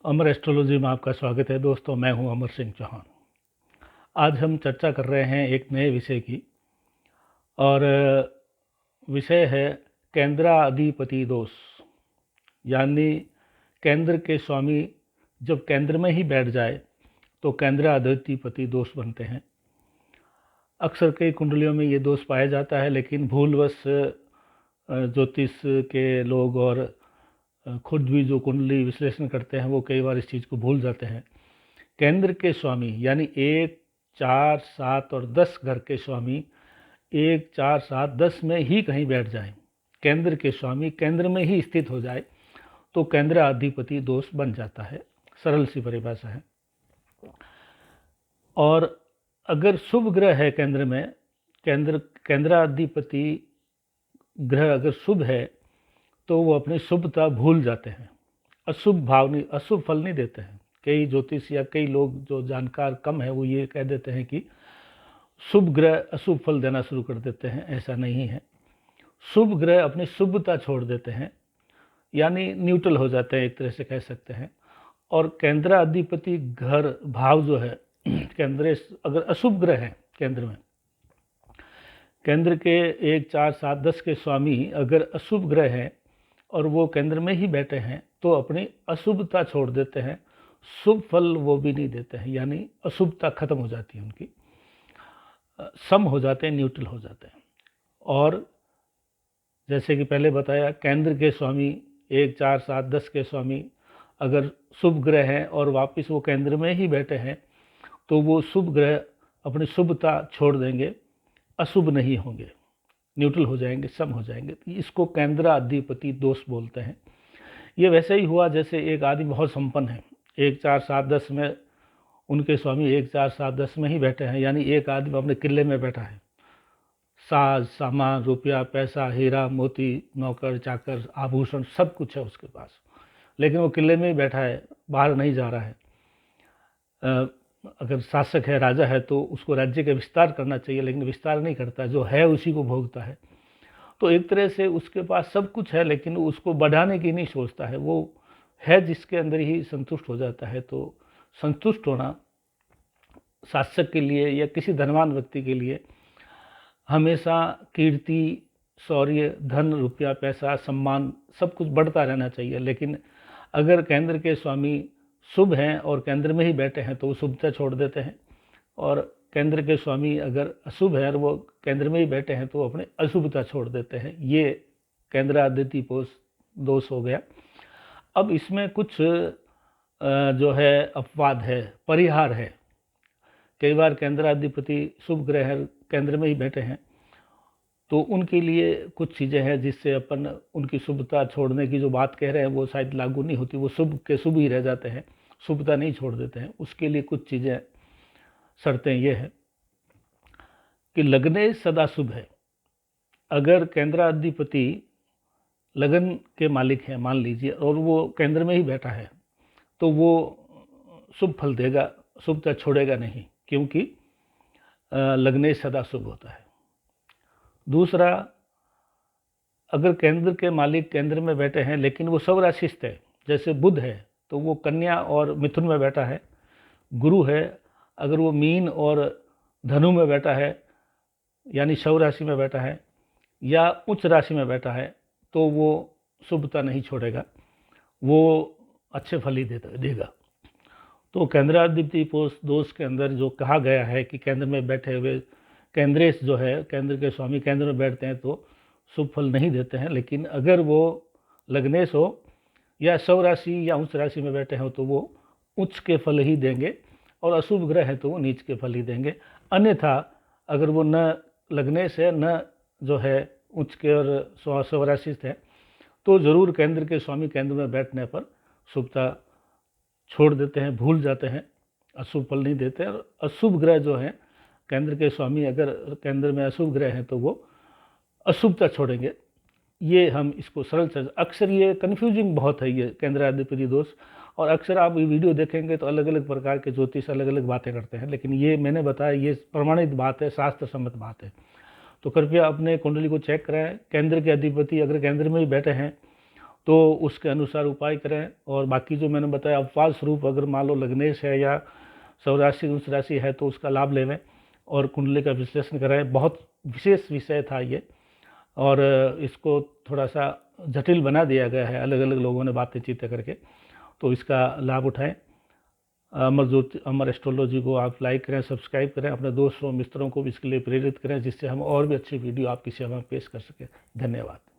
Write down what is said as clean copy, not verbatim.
अमर astrology में आपका स्वागत है दोस्तों। मैं हूं अमर सिंह चौहान। आज हम चर्चा कर रहे हैं एक नए विषय की, और विषय है केंद्राधिपति दोष। यानी केंद्र के स्वामी जब केंद्र में ही बैठ जाए तो केंद्राधिपति दोष बनते हैं। अक्सर कई कुंडलियों में ये दोष पाया जाता है, लेकिन भूलवश ज्योतिष के लोग और खुद भी जो कुंडली विश्लेषण करते हैं वो कई बार इस चीज़ को भूल जाते हैं। केंद्र के स्वामी यानी 1, 4, 7 और 10 घर के स्वामी 1, 4, 7, 10 में ही कहीं बैठ जाएं, केंद्र के स्वामी केंद्र में ही स्थित हो जाए तो केंद्राधिपति दोष बन जाता है। सरल सी परिभाषा है। और अगर शुभ ग्रह है केंद्र में, केंद्राधिपति ग्रह अगर शुभ है तो वो अपनी शुभता भूल जाते हैं, अशुभ फल नहीं देते हैं। कई ज्योतिष या कई लोग जो जानकार कम है वो ये कह देते हैं कि शुभ ग्रह अशुभ फल देना शुरू कर देते हैं। ऐसा नहीं है। शुभ ग्रह अपनी शुभता छोड़ देते हैं, यानी न्यूट्रल हो जाते हैं, एक तरह से कह सकते हैं। और केंद्राधिपति घर भाव जो है केंद्र, अगर अशुभ ग्रह है केंद्र में, केंद्र के 1, 4, 7, 10 के स्वामी अगर अशुभ ग्रह हैं और वो केंद्र में ही बैठे हैं तो अपनी अशुभता छोड़ देते हैं, शुभ फल वो भी नहीं देते हैं, यानी अशुभता खत्म हो जाती है उनकी, सम हो जाते हैं, न्यूट्रल हो जाते हैं। और जैसे कि पहले बताया, केंद्र के स्वामी 1, 4, 7, 10 के स्वामी अगर शुभ ग्रह हैं और वापस वो केंद्र में ही बैठे हैं तो वो शुभ ग्रह अपनी शुभता छोड़ देंगे, अशुभ नहीं होंगे, न्यूट्रल हो जाएंगे, सम हो जाएंगे। इसको केंद्राधिपति दोष बोलते हैं। ये वैसे ही हुआ जैसे एक आदमी बहुत संपन्न है, 1, 4, 7, 10 में उनके स्वामी 1, 4, 7, 10 में ही बैठे हैं, यानी एक आदमी अपने किले में बैठा है, साज सामान, रुपया, पैसा, हीरा मोती, नौकर चाकर, आभूषण सब कुछ है उसके पास, लेकिन वो किले में ही बैठा है, बाहर नहीं जा रहा है। अगर शासक है, राजा है, तो उसको राज्य का विस्तार करना चाहिए, लेकिन विस्तार नहीं करता, जो है उसी को भोगता है। तो एक तरह से उसके पास सब कुछ है लेकिन उसको बढ़ाने की नहीं सोचता है, वो है जिसके अंदर ही संतुष्ट हो जाता है। तो संतुष्ट होना शासक के लिए या किसी धनवान व्यक्ति के लिए हमेशा कीर्ति, शौर्य, धन, रुपया, पैसा, सम्मान सब कुछ बढ़ता रहना चाहिए। लेकिन अगर केंद्र के स्वामी शुभ हैं और केंद्र में ही बैठे हैं तो वो शुभता छोड़ देते हैं, और केंद्र के स्वामी अगर अशुभ है और वो केंद्र में ही बैठे हैं तो वो अपने अशुभता छोड़ देते हैं। ये केंद्राधिपति दोष हो गया। अब इसमें कुछ जो है अपवाद है, परिहार है। कई बार केंद्राधिपति शुभ ग्रह है, केंद्र में ही बैठे हैं, तो उनके लिए कुछ चीज़ें हैं जिससे अपन उनकी शुभता छोड़ने की जो बात कह रहे हैं वो शायद लागू नहीं होती, वो शुभ के शुभ ही रह जाते हैं, शुभता नहीं छोड़ देते हैं। उसके लिए कुछ चीज़ें, शर्तें ये है कि लग्ने सदा शुभ है। अगर केंद्राधिपति लगन के मालिक हैं मान लीजिए, और वो केंद्र में ही बैठा है, तो वो शुभ फल देगा, शुभता छोड़ेगा नहीं, क्योंकि लग्ने सदा शुभ होता है। दूसरा, अगर केंद्र के मालिक केंद्र में बैठे हैं लेकिन वो स्वराशिस्थ है, जैसे बुध है तो वो कन्या और मिथुन में बैठा है, गुरु है अगर वो मीन और धनु में बैठा है यानी शव राशि में बैठा है, या उच्च राशि में बैठा है, तो वो शुभता नहीं छोड़ेगा, वो अच्छे फल ही देगा। तो केंद्राधिपति दोष के अंदर जो कहा गया है कि केंद्र में बैठे हुए केंद्रेश जो है, केंद्र के स्वामी केंद्र में बैठते हैं तो शुभ फल नहीं देते हैं, लेकिन अगर वो लग्नेश हो या शव राशि या उच्च राशि में बैठे हो तो वो उच्च के फल ही देंगे, और अशुभ ग्रह है तो वो नीच के फल ही देंगे। अन्यथा अगर वो न लग्नेश है न जो है उच्च के और स्वराशिस्थ है तो जरूर केंद्र के स्वामी केंद्र में बैठने पर शुभता छोड़ देते हैं, भूल जाते हैं, अशुभ फल नहीं देते हैं। और अशुभ ग्रह जो है, केंद्र के स्वामी अगर केंद्र में अशुभ ग्रह हैं तो वो अशुभता छोड़ेंगे। ये हम इसको सरल से, अक्सर ये कन्फ्यूजिंग बहुत है ये केंद्राधिपति दोष, और अक्सर आप ये वीडियो देखेंगे तो अलग अलग प्रकार के ज्योतिष अलग अलग बातें करते हैं, लेकिन ये मैंने बताया ये प्रमाणित बात है, शास्त्र सम्मत बात है। तो कृपया अपने कुंडली को चेक कराएं। केंद्र के अधिपति अगर केंद्र में ही बैठे हैं तो उसके अनुसार उपाय करें। और बाकी जो मैंने बताया अपवाद स्वरूप अगर मान लो लग्नेश है या सौराशि उस राशि है तो उसका लाभ लेवें और कुंडली का विश्लेषण करें। बहुत विशेष विषय था ये, और इसको थोड़ा सा जटिल बना दिया गया है, अलग अलग लोगों ने बातें चीतें करके, तो इसका लाभ उठाएं। अमर एस्ट्रोलॉजी को आप लाइक करें, सब्सक्राइब करें, अपने दोस्तों मित्रों को भी इसके लिए प्रेरित करें, जिससे हम और भी अच्छी वीडियो आपकी सेवा में पेश कर सकें। धन्यवाद।